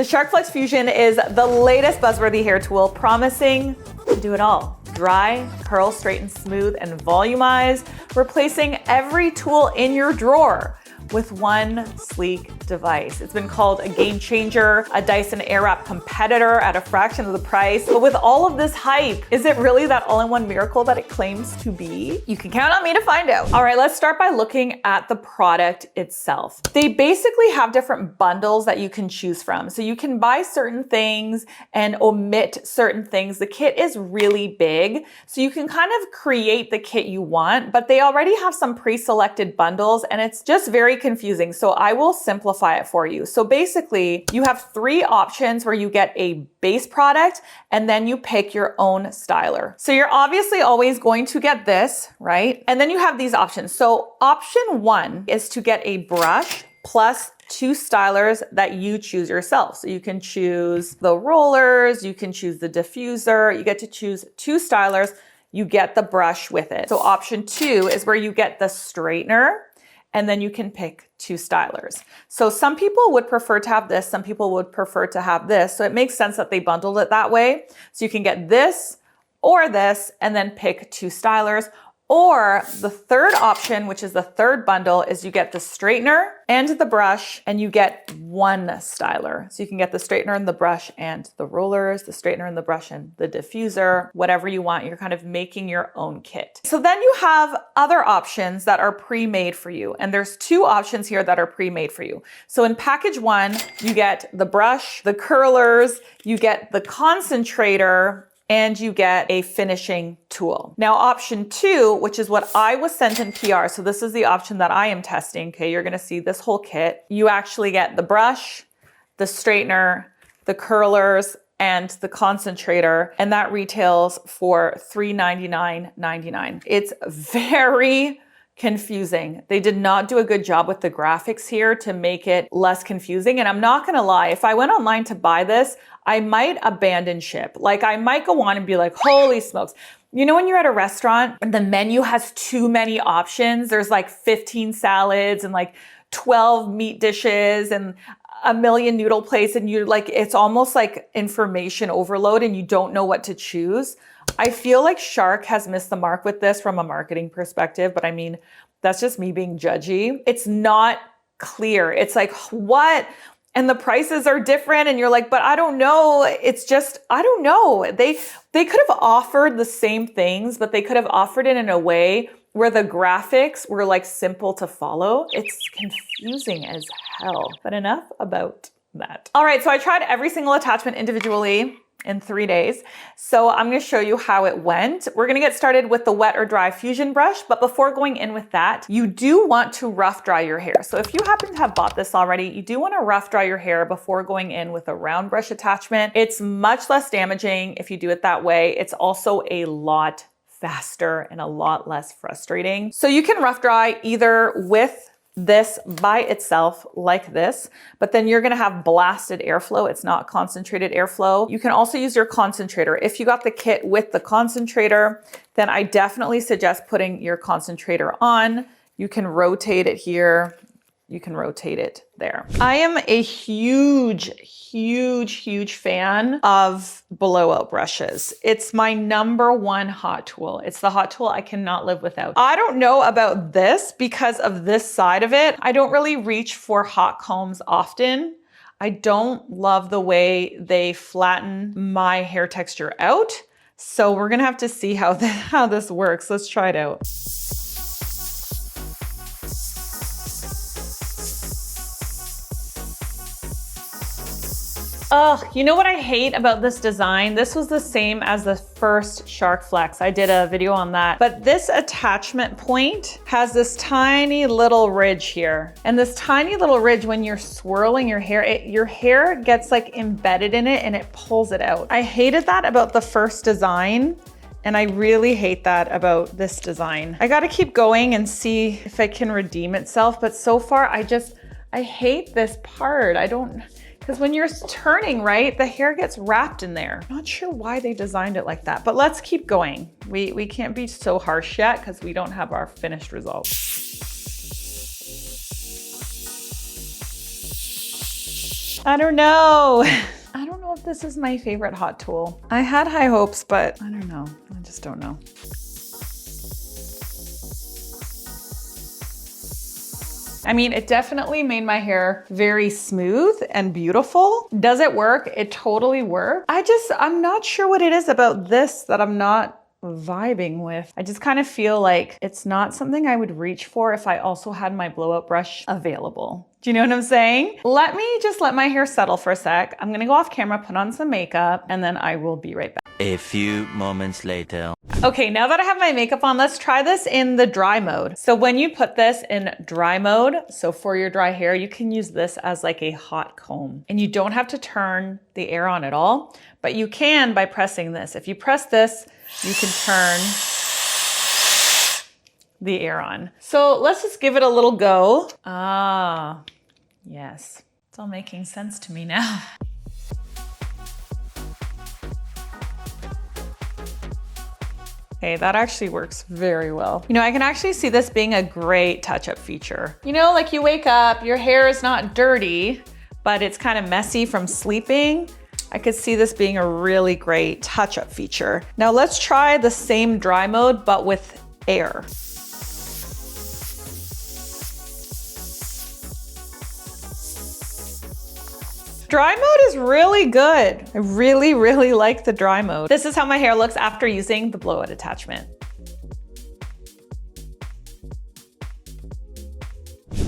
The Shark FlexFusion is the latest buzzworthy hair tool, promising to do it all. Dry, curl, straighten, smooth, and volumize, replacing every tool in your drawer with one sleek device. It's been called a game changer, a Dyson airwrap competitor at a fraction of the price. But with all of this hype, is it really that all-in-one miracle that it claims to be? You can count on me to find out. All right, let's start by looking at the product itself. They basically have different bundles that you can choose from. So you can buy certain things and omit certain things. The kit is really big, so you can kind of create the kit you want, but they already have some pre-selected bundles and it's just very confusing. So I will simplify it for you. So basically you have three options where you get a base product and then you pick your own styler. So you're obviously always going to get this, right? And then you have these options. So option one is to get a brush plus two stylers that you choose yourself. So you can choose the rollers, you can choose the diffuser, you get to choose two stylers, you get the brush with it. So option two is where you get the straightener, and then you can pick two stylers. So some people would prefer to have this, some people would prefer to have this. So it makes sense that they bundled it that way. So you can get this or this and then pick two stylers. Or the third option, which is the third bundle, is you get the straightener and the brush and you get one styler. So you can get the straightener and the brush and the rollers, the straightener and the brush and the diffuser, whatever you want. You're kind of making your own kit. So then you have other options that are pre-made for you. And there's two options here that are pre-made for you. So in package one, you get the brush, the curlers, you get the concentrator, and you get a finishing tool. Now, option two, which is what I was sent in PR, so this is the option that I am testing, okay? You're gonna see this whole kit. You actually get the brush, the straightener, the curlers, and the concentrator, and that retails for $399.99. It's very confusing. They did not do a good job with the graphics here to make it less confusing. And I'm not gonna lie, if I went online to buy this, I might abandon ship. Like I might go on and be like, holy smokes. You know, when you're at a restaurant and the menu has too many options, there's like 15 salads and like 12 meat dishes and a million noodle plates, and you're like, it's almost like information overload and you don't know what to choose. I feel like Shark has missed the mark with this from a marketing perspective, but I mean, that's just me being judgy. It's not clear. It's like, what? And the prices are different and you're like, but I don't know. It's just, I don't know. They could have offered the same things, but they could have offered it in a way where the graphics were like simple to follow. It's confusing as hell, but enough about that. All right, so I tried every single attachment individually in 3 days. So I'm gonna show you how it went. We're gonna get started with the wet or dry fusion brush, but before going in with that, you do want to rough dry your hair. So if you happen to have bought this already, you do wanna rough dry your hair before going in with a round brush attachment. It's much less damaging if you do it that way. It's also a lot faster and a lot less frustrating. So you can rough dry either with this by itself like this, but then you're gonna have blasted airflow. It's not concentrated airflow. You can also use your concentrator. If you got the kit with the concentrator, then I definitely suggest putting your concentrator on. You can rotate it here. You can rotate it there. I am a huge fan of blowout brushes. It's my #1 hot tool. It's the hot tool I cannot live without. I don't know about this because of this side of it. I don't really reach for hot combs often. I don't love the way they flatten my hair texture out. So we're gonna have to see how this works. Let's try it out. Oh, you know what I hate about this design? This was the same as the first Shark Flex. I did a video on that. But this attachment point has this tiny little ridge here. And this tiny little ridge, when you're swirling your hair gets like embedded in it and it pulls it out. I hated that about the first design. And I really hate that about this design. I gotta keep going and see if it can redeem itself. But so far, I hate this part. Because when you're turning, right, the hair gets wrapped in there. Not sure why they designed it like that, but let's keep going. We can't be so harsh yet because we don't have our finished results. I don't know. I don't know if this is my favorite hot tool. I had high hopes, but I don't know. I just don't know. I mean, it definitely made my hair very smooth and beautiful. Does it work? It totally works. I'm not sure what it is about this that I'm not vibing with. I just kind of feel like it's not something I would reach for if I also had my blowout brush available. Do you know what I'm saying? Let me just let my hair settle for a sec. I'm gonna go off camera, put on some makeup, and then I will be right back. A few moments later. Okay, now that I have my makeup on, let's try this in the dry mode. So when you put this in dry mode, so for your dry hair, you can use this as like a hot comb. And you don't have to turn the air on at all, but you can by pressing this. If you press this, you can turn the air on. So let's just give it a little go. Ah, yes. It's all making sense to me now. Okay, that actually works very well. You know, I can actually see this being a great touch-up feature. You know, like you wake up, your hair is not dirty, but it's kind of messy from sleeping. I could see this being a really great touch-up feature. Now let's try the same dry mode, but with air. Dry mode is really good. I really, really like the dry mode. This is how my hair looks after using the blowout attachment.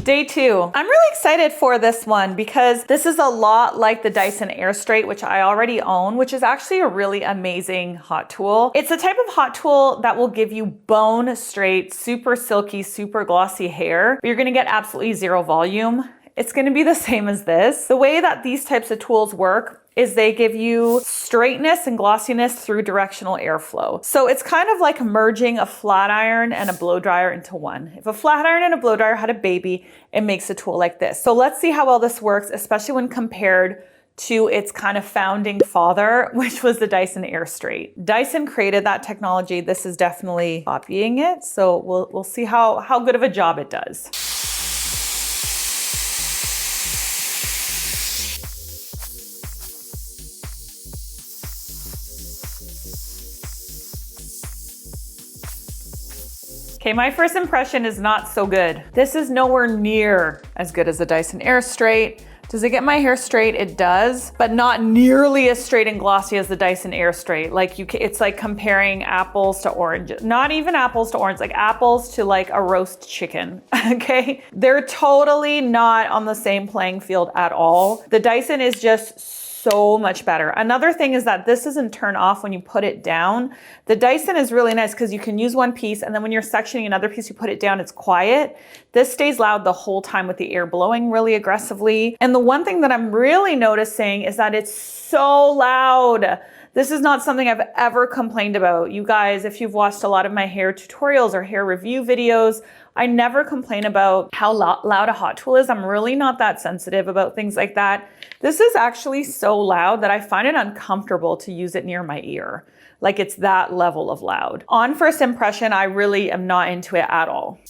Day 2. I'm really excited for this one because this is a lot like the Dyson Airstraight, which I already own, which is actually a really amazing hot tool. It's a type of hot tool that will give you bone straight, super silky, super glossy hair, but you're gonna get absolutely zero volume. It's gonna be the same as this. The way that these types of tools work is they give you straightness and glossiness through directional airflow. So it's kind of like merging a flat iron and a blow dryer into one. If a flat iron and a blow dryer had a baby, it makes a tool like this. So let's see how well this works, especially when compared to its kind of founding father, which was the Dyson Airstraight. Dyson created that technology. This is definitely copying it. So we'll see how good of a job it does. Okay, my first impression is not so good. This is nowhere near as good as the Dyson Airstraight. Does it get my hair straight? It does, but not nearly as straight and glossy as the Dyson Airstraight. Like it's like comparing apples to oranges. Not even apples to orange, like apples to like a roast chicken, okay? They're totally not on the same playing field at all. The Dyson is just so much better. Another thing is that this doesn't turn off when you put it down. The Dyson is really nice because you can use one piece and then when you're sectioning another piece, you put it down, it's quiet. This stays loud the whole time with the air blowing really aggressively. And the one thing that I'm really noticing is that it's so loud. This is not something I've ever complained about. You guys, if you've watched a lot of my hair tutorials or hair review videos, I never complain about how loud a hot tool is. I'm really not that sensitive about things like that. This is actually so loud that I find it uncomfortable to use it near my ear. Like it's that level of loud. On first impression, I really am not into it at all.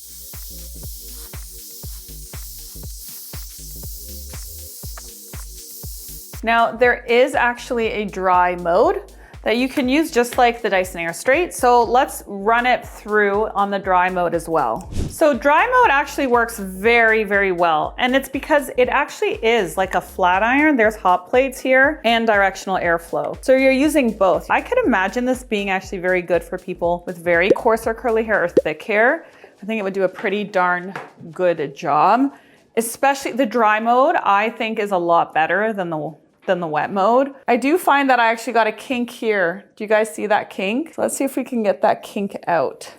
Now, there is actually a dry mode that you can use just like the Dyson Airstraight. So let's run it through on the dry mode as well. So dry mode actually works very, very well. And it's because it actually is like a flat iron. There's hot plates here and directional airflow. So you're using both. I could imagine this being actually very good for people with very coarse or curly hair or thick hair. I think it would do a pretty darn good job. Especially the dry mode, I think is a lot better than the wet mode. I do find that I actually got a kink here. Do you guys see that kink? So let's see if we can get that kink out.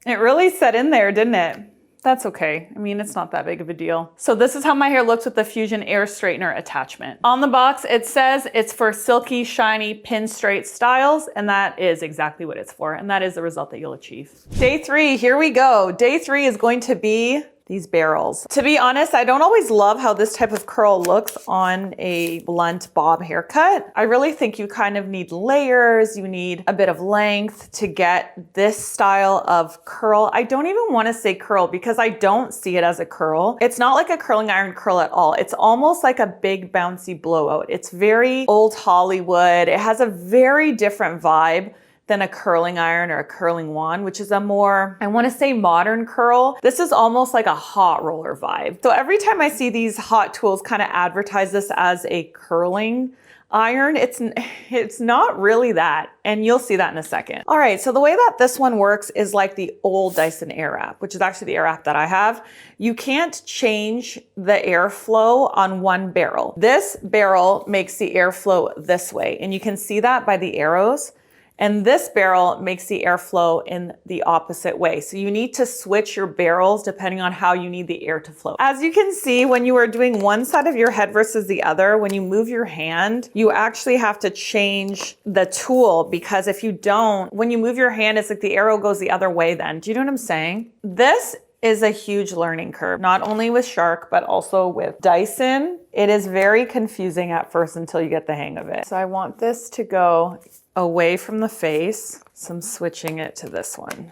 It really set in there, didn't it? That's okay. I mean, it's not that big of a deal. So this is how my hair looks with the Fusion Air Straightener attachment. On the box, it says it's for silky, shiny, pin straight styles, and that is exactly what it's for, and that is the result that you'll achieve. Day 3, here we go. Day 3 is going to be these barrels. To be honest, I don't always love how this type of curl looks on a blunt bob haircut. I really think you kind of need layers, you need a bit of length to get this style of curl. I don't even want to say curl because I don't see it as a curl. It's not like a curling iron curl at all. It's almost like a big bouncy blowout. It's very old Hollywood. It has a very different vibe than a curling iron or a curling wand, which is a more, I want to say, modern curl. This is almost like a hot roller vibe. So every time I see these hot tools kind of advertise this as a curling iron, it's not really that. And you'll see that in a second. All right, so the way that this one works is like the old Dyson airwrap, which is actually the airwrap that I have. You can't change the airflow on one barrel. This barrel makes the airflow this way, and you can see that by the arrows. And this barrel makes the airflow in the opposite way. So you need to switch your barrels depending on how you need the air to flow. As you can see, when you are doing one side of your head versus the other, when you move your hand, you actually have to change the tool, because if you don't, when you move your hand, it's like the arrow goes the other way then. Do you know what I'm saying? This is a huge learning curve, not only with Shark, but also with Dyson. It is very confusing at first until you get the hang of it. So I want this to go away from the face, so I'm switching it to this one.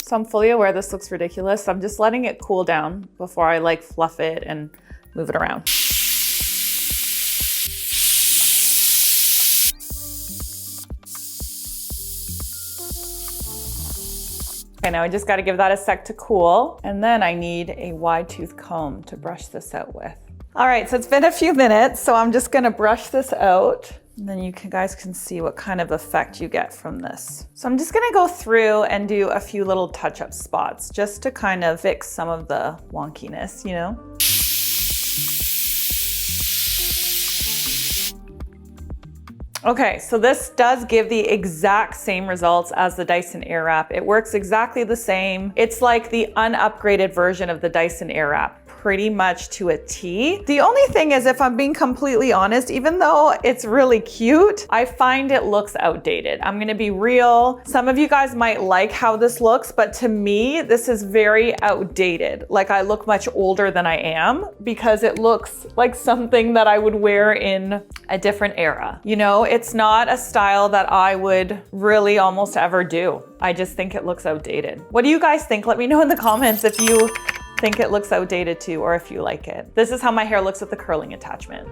So I'm fully aware this looks ridiculous. I'm just letting it cool down before I like fluff it and move it around. Okay, now I just got to give that a sec to cool. And then I need a wide tooth comb to brush this out with. All right, so it's been a few minutes, so I'm just gonna brush this out. And then you guys can see what kind of effect you get from this. So I'm just gonna go through and do a few little touch-up spots just to kind of fix some of the wonkiness, you know? Okay, so this does give the exact same results as the Dyson Airwrap. It works exactly the same. It's like the unupgraded version of the Dyson Airwrap, pretty much to a T. The only thing is, if I'm being completely honest, even though it's really cute, I find it looks outdated. I'm gonna be real. Some of you guys might like how this looks, but to me, this is very outdated. Like, I look much older than I am because it looks like something that I would wear in a different era. You know, it's not a style that I would really almost ever do. I just think it looks outdated. What do you guys think? Let me know in the comments if you think it looks outdated too, or if you like it. This is how my hair looks with the curling attachment.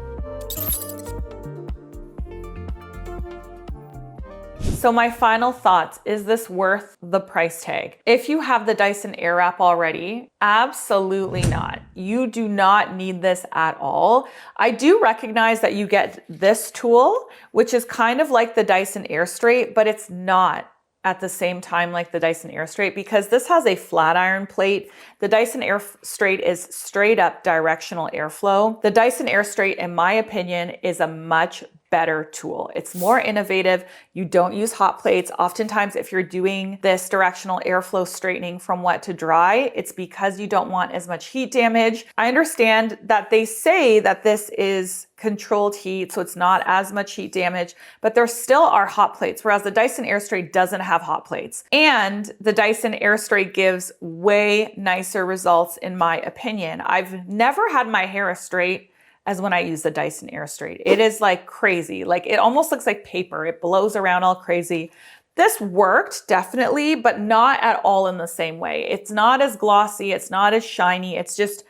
So my final thoughts, is this worth the price tag? If you have the Dyson Airwrap already, absolutely not. You do not need this at all. I do recognize that you get this tool, which is kind of like the Dyson Airstraight, but it's not at the same time like the Dyson Airstraight, because this has a flat iron plate. The Dyson Airstraight is straight up directional airflow. The Dyson Airstraight, in my opinion, is a much better tool. It's more innovative. You don't use hot plates. Oftentimes, if you're doing this directional airflow straightening from wet to dry, it's because you don't want as much heat damage. I understand that they say that this is controlled heat, so it's not as much heat damage, but there still are hot plates, whereas the Dyson Airstraight doesn't have hot plates. And the Dyson Airstraight gives way nicer results, in my opinion. I've never had my hair as straight as when I use the Dyson Airstraight. It is like crazy. Like, it almost looks like paper. It blows around all crazy. This worked definitely, but not at all in the same way. It's not as glossy. It's not as shiny. It's just,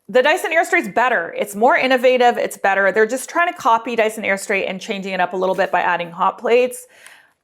the Dyson Airstraight's better. It's more innovative. It's better. They're just trying to copy Dyson Airstraight and changing it up a little bit by adding hot plates.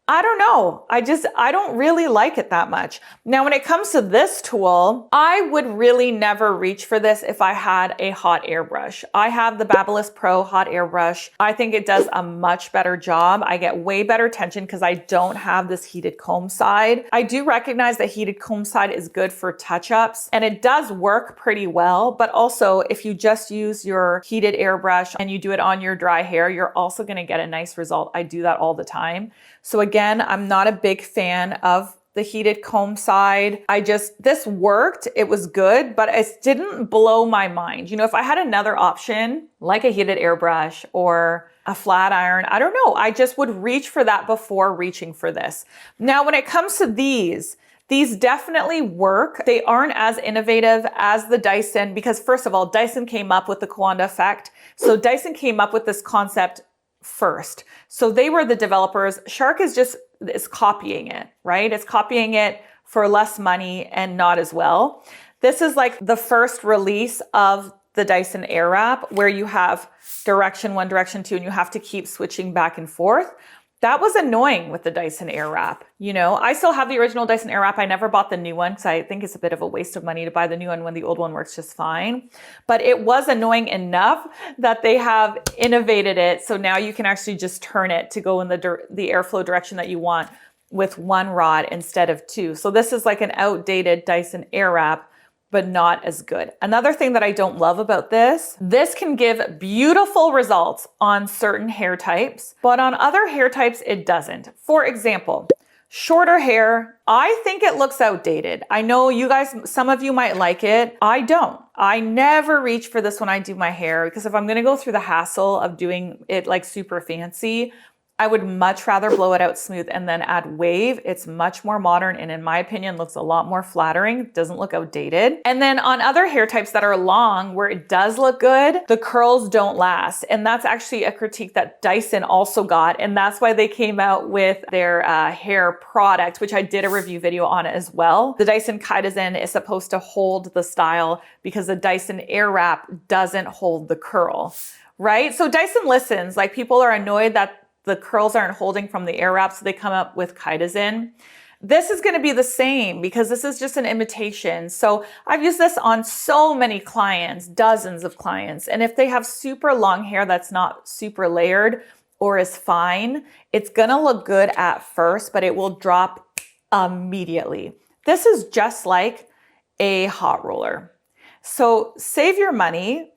I don't know. I don't really like it that much. Now, when it comes to this tool, I would really never reach for this if I had a hot airbrush. I have the Babyliss Pro hot airbrush. I think it does a much better job. I get way better tension because I don't have this heated comb side. I do recognize that heated comb side is good for touch-ups, and it does work pretty well, but also if you just use your heated airbrush and you do it on your dry hair, you're also gonna get a nice result. I do that all the time. So again, I'm not a big fan of the heated comb side. This worked, it was good, but it didn't blow my mind. You know, if I had another option, like a heated airbrush or a flat iron. I don't know. I just would reach for that before reaching for this. Now, when it comes to these definitely work. They aren't as innovative as the Dyson because first of all, Dyson came up with the Coanda effect. So Dyson came up with this concept first. So they were the developers. Shark is copying it, right? It's copying it for less money and not as well. This is like the first release of the Dyson airwrap where you have direction 1, direction 2, and you have to keep switching back and forth. That was annoying with the Dyson airwrap. You know, I still have the original Dyson airwrap. I never bought the new one because I think it's a bit of a waste of money to buy the new one when the old one works just fine. But it was annoying enough that they have innovated it. So now you can actually just turn it to go in the airflow direction that you want with 1 rod instead of 2. So this is like an outdated Dyson airwrap, but not as good. Another thing that I don't love about this can give beautiful results on certain hair types, but on other hair types, it doesn't. For example, shorter hair, I think it looks outdated. I know you guys, some of you might like it. I don't. I never reach for this when I do my hair because if I'm gonna go through the hassle of doing it like super fancy, I would much rather blow it out smooth and then add wave. It's much more modern and in my opinion looks a lot more flattering. Doesn't look outdated. And then on other hair types that are long where it does look good, the curls don't last. And that's actually a critique that Dyson also got. And that's why they came out with their hair product, which I did a review video on as well. The Dyson Kaizen is supposed to hold the style because the Dyson airwrap doesn't hold the curl, right? So Dyson listens. Like people are annoyed that the curls aren't holding from the airwrap, so they come up with Kaizen. This is gonna be the same because this is just an imitation. So I've used this on so many clients, dozens of clients. And if they have super long hair that's not super layered or is fine, it's gonna look good at first, but it will drop immediately. This is just like a hot roller. So save your money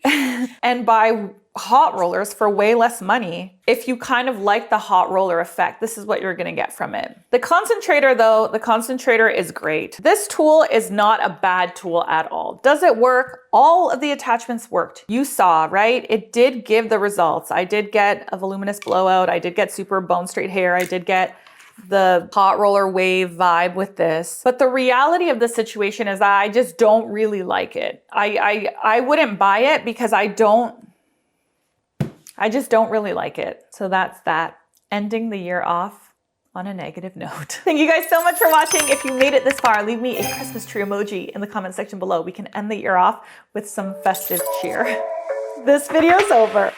and buy hot rollers for way less money. If you kind of like the hot roller effect, this is what you're gonna get from it. The concentrator though, the concentrator is great. This tool is not a bad tool at all. Does it work? All of the attachments worked. You saw, right? It did give the results. I did get a voluminous blowout. I did get super bone straight hair. I did get the hot roller wave vibe with this. But the reality of the situation is that I just don't really like it. I wouldn't buy it because I just don't really like it. So that's that. Ending the year off on a negative note. Thank you guys so much for watching. If you made it this far, leave me a Christmas tree emoji in the comment section below. We can end the year off with some festive cheer. This video's over.